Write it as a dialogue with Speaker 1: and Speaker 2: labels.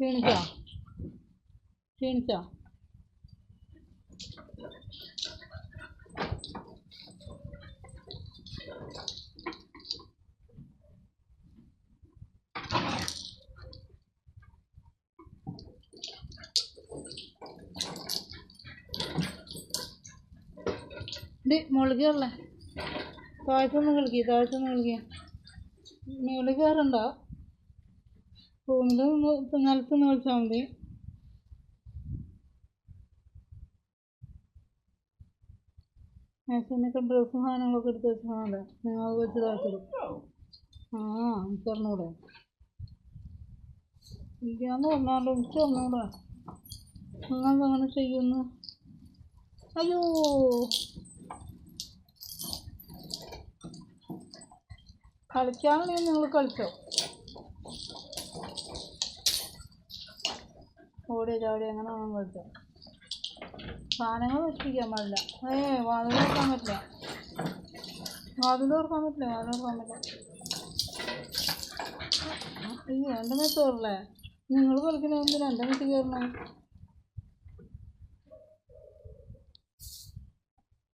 Speaker 1: ക്ഷീണിച്ചോ ക്ഷീണിച്ചോ? മുകളിൽ കയറല്ലേ? താഴത്തൊന്ന് കളിക്കുക. മുകളിൽ കയറണ്ട. റൂമിൽ നിലത്തൊന്ന് കളിച്ചാൽ മതി. മേശനൊക്കെ ഡ്രസ്സും സാധനങ്ങളൊക്കെ എടുത്ത് വെച്ചാൽ നിങ്ങൾ വെച്ച് താഴ്ത്തിടും. എനിക്കറിഞ്ഞൂടെ? എനിക്കാന്ന് പറഞ്ഞാലും എനിക്കറിഞ്ഞൂടെ നിങ്ങളെങ്ങനെ ചെയ്യുന്നു? അയ്യോ, കളിക്കാനുണ്ടെങ്കിൽ നിങ്ങൾ കളിച്ചോ. ഓടിയ ചാടി അങ്ങനെ വേണം കളിച്ചോ. സാധനങ്ങൾ വെച്ചിരിക്കാൻ പാടില്ല. വാതിൽ തുറക്കാൻ പറ്റില്ല. അയ്യോ, എൻ്റെ മേത്ത് കയറില്ലേ? നിങ്ങൾ കളിക്കണ എന്തിനാ എൻ്റെ മേത്ത് കയറണേ?